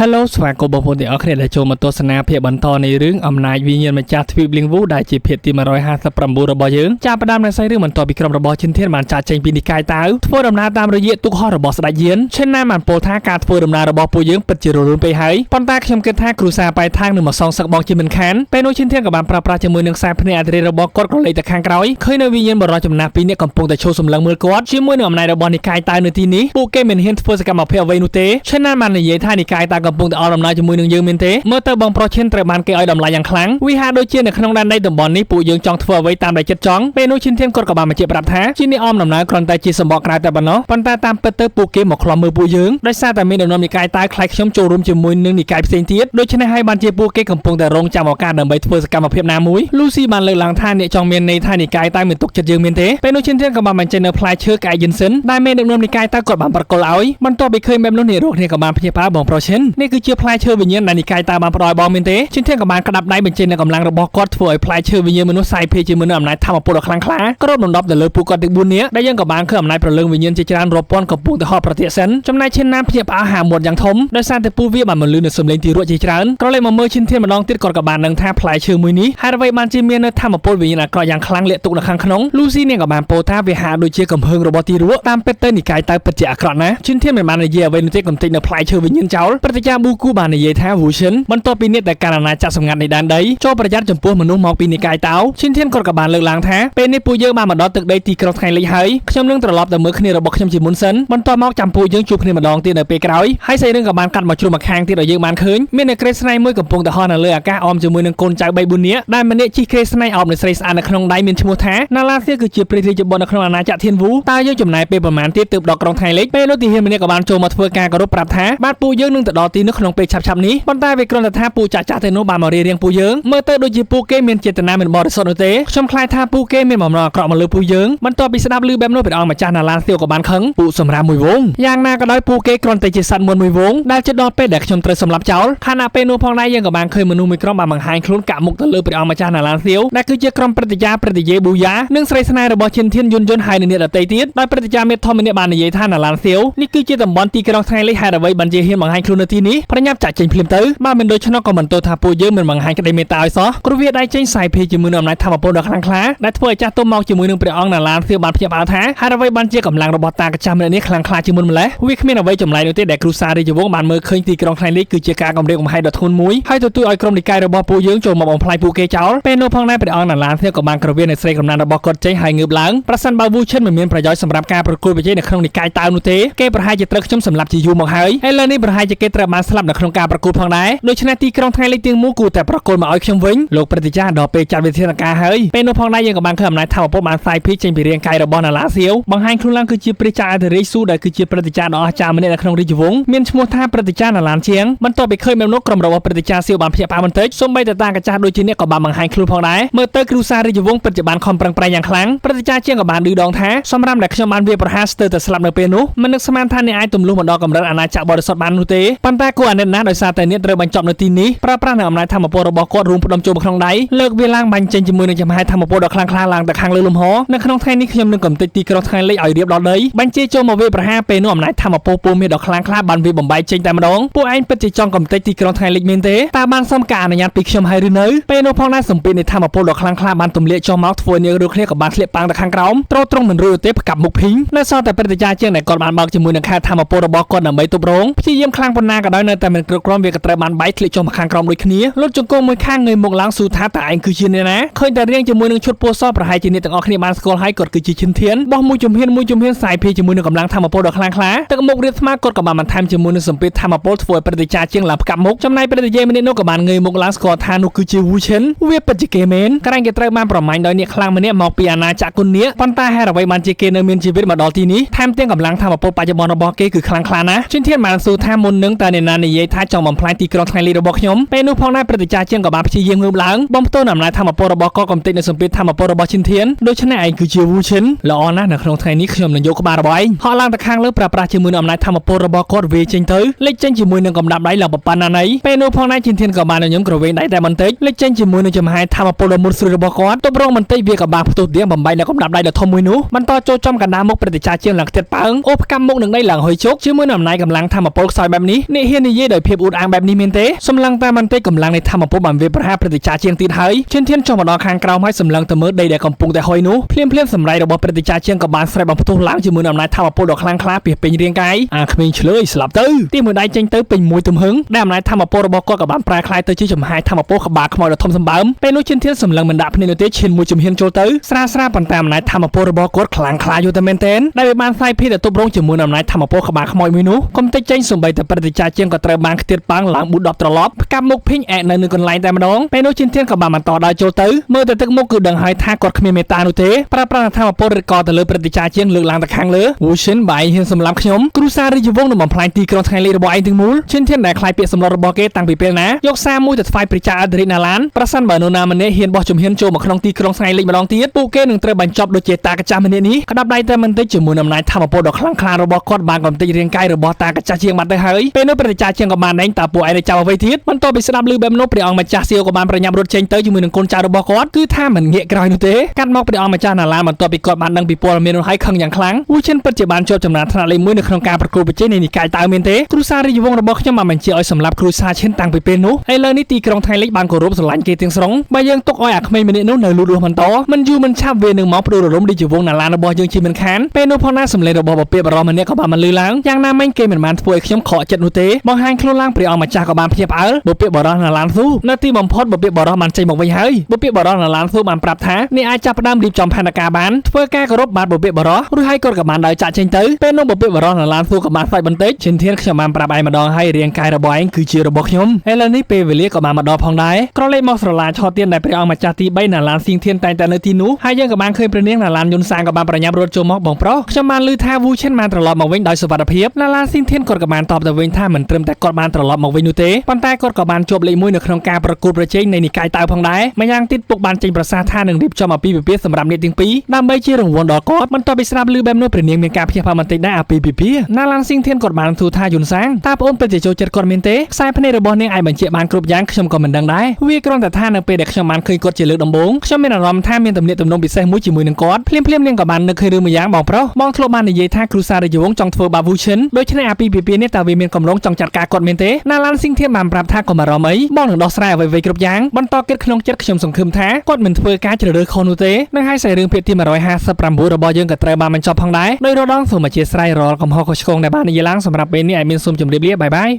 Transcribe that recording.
Hello สวัสดีបងប្អូនទាំងអស់គ្នាដែលចូលមកទស្សនាភាពបន្តនៃរឿងអំណាចវិញ្ញាណម្ចាស់ទ្វីបលីងវូដែលជាភាគទី159របស់យើងចាប់ផ្ដើមនៅសាច់រឿងបន្តពីក្រុមរបស់ឈិនធានបានចាត់ចេញពីនិកាយតាវធ្វើដំណើរតាមរយៈទូកហោះរបស់ស្ដេចយានឈិនណាបានពោលថាការធ្វើដំណើររបស់ពួកយើងពិតជារលូនពេកហើយប៉ុន្តែខ្ញុំគិតថាគ្រូសាបាយថាងនឹងមកសងសឹកបងជាមិនខានពេលនោះឈិនធានក៏បានប្រើប្រាស់ជាមួយនឹងខ្សែភ្នែកអធិរាជរបស់គាត់ក៏លេចទៅខាងក្រោយឃើញនៅវិញ្ញាណបរិសុទ្ធចំណាស់ពីរនាក់កំពុងតែឈោសម្លឹងមើលគាត់ជាមួយនឹងអំណាចរបស់និកាយតាវនៅទីនេះពួកគេមិនហ៊ានធ្វើសកម្មភាពអ្វីនោះទេឈិនណាបាននិយាយថានិកាយតាវកំពុងតែអល់អំណាចជាមួយនឹងយើងមែនទេមើលទៅបងប្រុសឈិនត្រូវបានគេឲ្យតម្លៃយ៉ាងខ្លាំងវាហាក់ដូចជានៅក្នុងដែនដីតំបន់នេះពួកយើងចង់ធ្វើអ្វីតាមដែលចិត្តចង់ពេលនោះឈិនធានគាត់ក៏បានបញ្ជាក់ប្រាប់ថាជាអ្នកអមដំណើរគ្រាន់តែជាសម្បកក្រៅតែប៉ុណ្ណោះប៉ុន្តែតាមពិតទៅពួកគេមកខ្លំមើលពួកយើងដោយសារតែមានដំណំនិកាយតាវខ្លាចខ្ញុំចូលរួមជាមួយនឹងនិកាយផ្សេងទៀតដូច្នេះហើយបានជាពួកគេកំពុងតែរងចាំឱកាសដើម្បីធ្វើសកម្មភាពណាមួយលូស៊ីបានលើកឡើងថាអ្នកចង់មានន័យថានិកាយតាវមានទុកចិត្តយើងមែនទេពេលនោះឈិនធានក៏បានបញ្ចេញនៅផ្លែឈើក្អែកយិនសិនដែលមានដំណំនិកាយតាវគាត់បានប្រកល់ឲ្យបន្ទាប់ពីឃើញបែបនោះអ្នករកគ្នាក៏បានភ្ញាក់ផ្អើលបងប្រុសឈិននេះគឺជាផ្លែឈើវិញ្ញាណដែលនិកាយតាវបានផ្ដល់ឲ្យបងមែនទេឈិនធានក៏បានក្តាប់ដៃបញ្ចេញនៅកម្លាំងរបស់គាត់ធ្វើឲ្យផ្លែឈើវិញ្ញាណមនុស្សសាយភាជាមួយនឹងអំណាចធម៌ពលដ៏ខ្លាំងក្លាគ្របដណ្ដប់ទៅលើពួកគាត់ទាំង4នាក់ដែលយើងក៏បានឃើញអំណាចប្រលឹងវិញ្ញាណជាច្រើនរាប់ពាន់កំពុងតែហោះប្រតិសិនចំណែកឈិនណាភ្ញាក់ផ្អើលហាមាត់យ៉ាងធំដោយសារតែពួកវាបានមកលឺនៅសំឡេងទីរក់ជាច្រើនក្រឡេកមកមើលឈិនធានម្ដងទៀតគាត់ក៏បានដឹងថាផ្លែឈើមួយនេះហេតុអ្វីបានជាមាននៅធម៌ពលវិញ្ញាណអាក្រក់យ៉ាងខ្លាំងលាក់ទុកនៅខាងក្នុងលូស៊ីនាងក៏បានពោលថាវាហាក់ដូចជាកំហឹងរបស់ទីរក់តាមពិតទៅនិកាយតាវពិតជាអាក្រក់ណាស់ឈិនធានមិនបាននិយាយអ្វីនោះទេកំតិចនៅផ្លែឈើវិញ្ញាណចោលព្រឹទ្ធាចារ្យប៊ូគូបាននិយាយថាវូឈិនបន្ទាប់ពីនេះតែការអាណាចក្រសម្ងាត់នៃដែនដីចូលប្រយ័ត្នចំពោះមនុស្សមកពីនិកាយតាវឈិនធានគាត់ក៏បានលើកឡើងថាពេលនេះពួកយើងបានមកដល់ទឹកដីទីក្រុងថ្ងៃលិចហើយខ្ញុំនឹងត្រឡប់ទៅមើលគ្នារបស់ខ្ញុំជាមុនសិនបន្ទាប់មកចាំពួកយើងជួបគ្នាម្ដងទៀតនៅពេលក្រោយហើយសាច់រឿងក៏បានកាត់មកជ្រុំមកខាងទៀតឲ្យយើងបានឃើញមាននៅក្រេស្នៃមួយកំពុងតែហោះនៅលើអាកាសអមជាមួយនឹងកូនចៅ3 4នាក់ដែលម្នាក់ជិះក្រេស្នៃអោបនៅស្រីស្អាតនៅក្នុងដៃមានឈ្មោះថាណាឡាធាគឺជាព្រះរាជបុត្រនៅក្នុងអាណាចក្រធានវូតើយើងចំណាយពេលប្រមាណទៀតទើបដល់ក្រុងថ្ងៃលិចពេលនោះទីហ៊ានម្នាក់ក៏បានចូលមកធ្វើការគោរពប្រាប់ថាបាទពួកយើងនឹងទៅដល់ទីនោះក្នុងពេលឆាប់ៗនេះប៉ុន្តែវាគ្រាន់តែថាពួកចាស់ៗទៅនោះបានមករៀបពួកយើងមើលទៅដូចជាពួកគេមានចេតនាមិនបរិសុទ្ធនោះទេខ្ញុំខ្លាចថាពួកគេមានបំណងអាក្រក់មកលើពួកយើងបន្ទាប់ពីស្ដាប់ឮបែបនោះព្រះអង្គម្ចាស់ណាឡាធាក៏បានខឹងពួកសម្រាប់មួយវងយ៉ាងណាក៏ដោយពួកគេគ្រាន់តែជាសត្វមុនមួយវងដែលជិតដល់ពេលដែលខ្ញុំត្រូវសម្លាប់ចោលខណៈពេលនោះផងដែរយើងក៏បានឃើញមនុស្សមួយក្រុមបានបង្ហាញខ្លួនកាក់មុខទៅលើព្រះអង្គម្ចាស់ណាឡាធាដែលគឺជាក្រុមព្រឹទ្ធាចារ្យព្រឹទ្ធាយេប៊ូយ៉ានិងស្រីស្នេហ៍របស់ឈិនធានយុនហើយនៅអ្នកដទៃទៀតដោយព្រឹទ្ធាចារ្យមេធំម្នាក់បាននិយាយថាណាឡាធានេះគឺជាតំបន់ទីក្រុងថ្ងៃលិចហេតុអ្វីបានជាហ៊ានបង្ហាញខ្លួននៅទីនេះប្រញាប់ចាក់ចេញភ្លាមទៅបើមិនដូច្នោះក៏មិនទោសថាពួកយើងមិនបង្ហាញក្តីមេត្តាឲ្យសោះគ្រូវាដៃចេញសាយភេជាមួយនឹងអំណាចធម៌ពលដ៏ខ្លាំងក្លាដែលធ្វើឲ្យចាស់ទុំមកជាមួយនឹងព្រះអង្គណាឡាធាបានភ្ញាក់ផ្អើលថាហេតុអ្វីបានជាកម្លាំងរបស់តាកចាស់ម្នាក់នេះខ្លាំងក្លាជាងមុនម្ល៉េះវាគ្មានអ្វីចម្លែកនោះទេដែលគ្រូសារាជវង្សបានមើលឃើញទីក្រុងថ្ងៃលិចគឺជាការគំរាមកំហែងដ៏ធ្ងន់មួយហើយទទូចឲ្យក្រុមនិកាយរបស់ពួកយើងចូលមកបំផ្លាញពួកគេចោលពេលនោះផងដែរព្រះអង្គណាឡាធាក៏បានក្រវៀននៅស្រីកំណានរបស់គាត់ចេញហើយងើបឡើងប្រសិនបើវូឈិនមិនមានប្រយោជន៍សម្រាប់ការប្រកួតប្រជែងនៅក្នុងនិកាយតាវនោះទេគេប្រហែលជាត្រូវខ្ញុំសម្លាប់ជាយូរមកហើយឥឡូវនេះប្រហែលជាគេត្រូវបានស្លាប់នៅក្នុងការប្រកួតផងដែរដូច្នេះទីក្រុងថ្ងៃលិចទាំងមូលគួរតែប្រកួតមកឲ្យខ្ញុំវិញលោកព្រឹទ្ធាចារ្យដល់ពេលចាត់វិធានការហើយពេលនោះផងដែរយើងក៏បានឃើញអំណាចធម៌ពលបានផ្សាយភីចេញពីរាងកាយរបស់ណាឡាធាបង្ហាញខ្លួនឡើងគឺជាព្រះចៅអធិរាជស៊ូដែលគឺជាព្រឹទ្ធាចារ្យដ៏អស្ចារ្យម្នាក់នៅក្នុងរាជវង្សមានឈ្មោះថាព្រឹទ្ធាចារ្យណាឡានជាងបន្ទាប់ពីឃើញបែបនោះក្រុមរបស់ព្រឹទ្ធាចារ្យសៀវបានភ្ញាក់ផ្អើលបន្តិចសូម្បីតែតាកចាស់ដូចជាអ្នកក៏បានបង្ហាញខ្លួនផងដែរមើលទៅគ្រូសារាជវង្សពិតជាបានខំប្រឹងប្រែងយ៉ាងខ្លាំងព្រឹទ្ធាចារ្យជាងក៏បានឌឺដងថាសម្រាប់តែខ្ញុំបានវាប្រហារស្ទើរតែស្លាប់នៅពេលនោះមិននឹកស្មានថាអ្នកអាចទម្លុះមកដល់កម្រិតអាណាចក្របរិសុទ្ធបាននោះទេប៉ុន្តែគួរអាណិតណាស់ដោយសារតែអ្នកត្រូវបញ្ចប់នៅទីនេះប្រើប្រាស់នៅអំណាចធម៌ពលរបស់គាត់រួមផ្ដុំចូលក្នុងដៃលើកវាឡើងបាញ់ចេញជាមួយនឹងចំហាយធម៌ពលដ៏ខ្លាំងក្លាឡើងទៅខាងលើលំហនៅក្នុងថ្ងៃនេះខ្ញុំនឹងកំទេចទីក្រុងថ្ងៃលិចឲ្យរៀបដល់ដីបញ្ជាចូលមកវាប្រហារពេលនោះអំណាចធម៌ពលពូមានដ៏ខ្លាំងក្លាបានវាបំបែកចេញតែម្ដងពួកឯងពិតជាចង់កំទេចទីក្រុងថ្ងៃលិចមែនទេតើបានសុំការអនុញ្ញាតពីខ្ញុំហើយឬនៅពេលនោះផងដែរសម្ពាធនៃធម៌ពលដ៏ខ្លាំងក្លាបានទម្លាក់ចុះមកធ្វើនាងរੂគ្នាក៏បានធ្លាក់ប៉ាំងទៅខាងក្រោមត្រង់មិនរួចទេប្រកាប់មុខភីងនៅសល់តែព្រឹទ្ធាចារ្យជាងដែលគាត់បានបើកជាមួយនឹងខែធម៌ពលរបស់គាត់ដើម្បីទប់រងព្យាយាមខ្លាំងប៉ុណ្ណាក៏ដោយនៅតែមិនគ្រប់គ្រាន់វាក៏ត្រូវបានបែកធ្លាក់ចុះមកខាងក្រោមដូចគ្នាលុតជង្គង់មួយខាងងើយមុខឡើងស៊ូថាតើឯងគឺជាអ្នកណាឃើញតែរៀងជាមួយនឹងឈុតពណ៌សប្រហែលជាអ្នកទាំងអស់គ្នាបានស្គាល់ហើយគាត់គឺជាឈិនធានបោះមួយជំហានសាយភីជាមួយនឹងកម្លាំងធម៌ពលដ៏ខ្លាំងក្លាទឹកមុខរៀបស្មាគាត់ក៏បានបន្ថែមជាមួយនឹងសម្ពាធធម៌ពលធ្វើឲ្យព្រឹទ្ធាចារ្យជាងឡើងផ្កាប់មុខចំណែកព្រឹទ្ធាយាយម្នាក់នោះក៏បានងើយមុខឡើងស្គាល់ថានោះគឺជាវូឈិនវាពិតជាគេមែនក្រែងគេត្រូវបានប្រមាញ់ដោយអ្នកខ្លាំងម្នាក់មកពីអាណាចក្រគុននេះប៉ុន្តែហេតុអ្វីបានជាគេនៅមានជីវិតមកដល់ទីនេះថែមទាំងកម្លាំងធម៌ពលបច្ចុប្បន្នរបស់គេគឺខ្លាំងក្លាណាស់ឈិនធានបានសួរថាមុននឹងតើអ្នកណានិយាយថាចង់បំផ្លាញទីក្រុងថ្ងៃលិចរបស់ខ្ញុំពេលនោះផងដែរព្រឹទ្ធាចារ្យជាងក៏បានព្យាយាមងើបឡើងបំផ្ទុនអំណាចធម៌ពលរបស់គាត់កំទេចនៅសម្ពាធធម៌ពលរបស់ឈិនធានដូច្នេះឯងគឺជាវូឈិនល្អណាស់នៅក្នុងថ្ងៃនេះខ្ញុំនឹងយកក្បាលរបស់ឯងហោះឡើងទៅខាងលើប្រើប្រាស់ជាមួយនឹងអំណាចធម៌ពលរបស់គាត់វាចេញទៅលេចចេញជាមួយនឹងកំដាប់ដៃឡើងប្រប៉ាន់ណានៃពេលនោះផងដែរឈិនធានក៏បានញញឹមក្រវែងដៃតែបន្តិចលេចចេញជាមួយនឹងចំហាយធម៌ពលដ៏មុតស្រួយរបស់គាត់ទប់រងបន្តិចវាក៏បានផ្ទុះទៀងបំបែកនៅកំដាប់ដៃដ៏ធំមួយនោះបន្តចូលចំកណ្ដាលមុខព្រឹទ្ធាចារ្យជាងឡើងខ្ទេចប៉ើងអូផ្កាំមុខនឹងដៃឡើងហុយជោគជាមួយនឹងអំណាចកម្លាំងធម៌ពលខ្សោយបែបនេះអ្នក ហ៊ាននិយាយដោយភាពអួតអាងបែបនេះមែនទេសម្លឹងតែមិនទេកម្លាំងនៃធម្មពលបានវាប្រហារព្រឹត្តិការណ៍ជាងទៀតហើយឈិនធានចុះមកដល់ខាងក្រោមហើយសម្លឹងទៅមើលដីដែលកំពុងតែហុយនោះភ្លាមសម្ដែងរបស់ព្រឹត្តិការណ៍ជាងក៏បានស្រែកបំផ្ទុះឡើងជាមួយអំណាចធម្មពលដ៏ខ្លាំងក្លាពីពេញរាងកាយអាក្មេងឆ្លើយស្លាប់ទៅទីមួយដៃចេញទៅពេញមួយទំហឹងដែលអំណាចធម្មពលរបស់គាត់ក៏បានប្រែក្លាយទៅជាចំហាយធម្មពលក្បាលខ្មោចដ៏ធំសម្បើមពេលនោះឈិនធានសម្លឹងមិនដាក់ភ្នែកនោះទេឈានមួយជំហានចូលទៅស្រាប៉ុន្តែអំណាចធម្មពលរបស់គាត់ខ្លាំងក្លាយទៅមែនទែនដែលវាបានផ្សាយភេទទៅទប់រងជាមួយអំណាចធម្មពលក្បាលខ្មោចមួយនោះកុំតិចចេញសំបីតែព្រឹត្តិការណ៍ជាងក៏ត្រូវបានខ្ទាតប៉ាំងឡើងប៊ូដប់ត្រឡប់ផ្កាប់មុខភីងអែកនៅនឹងកន្លែងតែម្ដងពេលនោះឈិនធានក៏បានបន្តដើរចូលទៅមើលទៅទឹកមុខគឺដឹងហើយថាគាត់គ្មានមេត្តានោះទេប្រើប្រាស់ធម្មពលរិទ្ធកទៅលើព្រឹត្តិការណ៍ជាងលើកឡើងទៅខាងលើវូឈិនបាយហ៊ានសម្លាប់ខ្ញុំគ្រូសារាជវង្សនឹងបំផ្លាញទីក្រុងថ្ងៃលេខរបស់ឯងទាំងមូលឈិនធានដែលខ្លាយពាក្យសម្លុតរបស់គេតាំងពីពេលណាយកសារមួយទៅថ្វាយព្រះចៅអធិរាជណាឡានប្រសិនបើនរណាម្នាក់ហ៊ានបោះជំហានចូលមកក្នុងទីក្រុងថ្ងៃលេខម្ដងទៀតពួកគេនឹងត្រូវបញ្ចប់ដូចជាតាកចាស់ម្នាក់នេះក្តាប់ដៃតែមិនតិចជាមួយអំណាចធម្មពលដ៏ខ្លាំងក្លារបស់គាត់បានកំទេចរាងកាយរបស់តាកចាស់ជាងបាត់ទៅហើយពេលនោះព្រះរាជាជាងក៏បានដេញតើពួកឯងនឹងចាប់អ្វីទៀតបន្ទាប់ពីស្ដាប់ឮបែបនោះព្រះអង្គម្ចាស់សៀវក៏បានប្រញាប់រត់ចេញទៅជាមួយនឹងកូនចៅរបស់គាត់គឺថាមិនងាកក្រោយនោះទេកាត់មកព្រះអង្គម្ចាស់ណាឡានបន្ទាប់ពីគាត់បានដឹងពីព័ត៌មាននោះហើយខឹងយ៉ាងខ្លាំងវូឈិនពិតជាបានជាប់ចំណាត់ថ្នាក់លេខ1នៅក្នុងការប្រកួតប្រជែងនៃនិកាយតើមែនទេគ្រូសារាជវង្សរបស់ខ្ញុំបានបញ្ជាឲ្យសម្លាប់គ្រូសាឈិនតាំងពីពេលនោះឥឡូវនេះទីក្រុងថៃលេខបានគោរពស្រឡាញ់គេទាំងស្រុងបើយើងទុកឲ្យអាក្មេងម្នាក់នោះនៅលូតលាស់បន្តមិនយូរមិនឆាប់វានឹងមកព្រោះរលំរាជវង្សណាឡានរបស់យើងជាមិនខានពេលនោះផងណាសម្លេងរបស់បពាបរោះម្នាក់ក៏បានមកលឺឡើងយ៉ាងណាមិញគេមិនបានធ្វើឲ្យខ្ញុំខកចិត្តនោះទេបង្ហាញខ្លួនឡើងព្រះអង្គម្ចាស់ក៏បានភ្ញាក់ផ្អើលបពាបរោះណាឡានស៊ូនៅទីបំផុតបពាបរោះបានចេញមកវិញហើយបពាបរោះណាឡានស៊ូបានប្រាប់ថាអ្នកអាចចាប់ផ្ដើមរៀបចំផែនការបានធ្វើការគោរពបានបពាបរោះរួចហើយគាត់ក៏បានដើរចាក់ចេញទៅពេលនោះបពាបរោះណាឡានស៊ូក៏បានស្ដាយបន្តិចឈិនធានខ្ញុំបានប្រាប់ឯងម្ដងហើយរាងកាយរបស់ឯងគឺជារបស់ខ្ញុំឥឡូវនេះពេលវេលាក៏បានមកដល់ផងដែរក្រឡេកមកស្រឡាឆោទៀនដែលព្រះអង្គម្ចាស់ទី3ណាឡានសៀងធានតែងតែនៅទីនោះហើយយើងក៏បានឃើញព្រះនាងណាឡានយុនសាងក៏បានប្រញាប់រត់ចូលមកបងប្រុសខ្ញុំបានឮថាវូឈិនបានត្រឡប់មកវិញដោយសុវត្ថិភាពណាឡានសៀងធានគាត់ក៏បានតបទៅវិញថាមិនត្រឹមតែគាត់បានត្រឡប់មកវិញនោះទេប៉ុន្តែគាត់ក៏បានជាប់លេខ1នៅក្នុងការប្រកួតប្រជែងនៃនិកាយតៅផងដែរម្យ៉ាងទៀតពុកបានចេញប្រសាសន៍ថានឹងរៀបចំអាពាហ៍ពិពាហ៍សម្រាប់អ្នកទាំងពីរដើម្បីជារង្វាន់ដល់គាត់បន្ទាប់ពីស្ដាប់ឮបែបនោះព្រះនាងមានការភ្ញាក់ផ្អើលបន្តិចដែរអាពាហ៍ពិពាហ៍ណាឡានសៀងធានគាត់បានទូថាយុនសាងតើប្អូនពិតជាចូលចិត្តគាត់មែនទេខ្សែភ្នែករបស់នាងអាចបញ្ជាក់បានគ្រប់យ៉ាងខ្ញុំក៏មិនដឹងដែរវាគ្រាន់តែថានៅពេលដែលខ្ញុំបានឃើញគាត់ជាលើកដំបូងខ្ញុំមានអារម្មណ៍ថាមានទំនាក់ទំនងពិសេសមួយជាមួយនឹងគាត់ភ្លាមនាងក៏បាននឹកឃើញរឿងមួយយ៉ាងបងប្រុសបងធ្លាប់បាននិយាយថាគ្រូសារាជវង្សចង់ធ្វើបាបវូឈិនដូច្នេះអាពាហ៍ពិពាហ៍នេះតើវាមានកម្រងចង់ចាត់ការគាត់មែនទេណាឡានសៀងធានបានប្រាប់ថាកុំអារម្មណ៍អីបងនឹងដោះស្រាយអ្វីៗគ្រប់យ៉ាងបន្តគិតក្នុងចិត្តខ្ញុំសង្ឃឹមថាគាត់មិនធ្វើការជ្រើសរើសខុសនោះទេនឹងហើយសាច់រឿងភាគទី159របស់យើងក៏ត្រូវបានបញ្ចប់ផងដែរដោយរដងសូមអធិស្ឋានរាល់កំហុសខុសឆ្គងដែលបាននិយាយឡើងសម្រាប់ពេលនេះឲ្យមានសូមជម្រាបលាបាយបាយ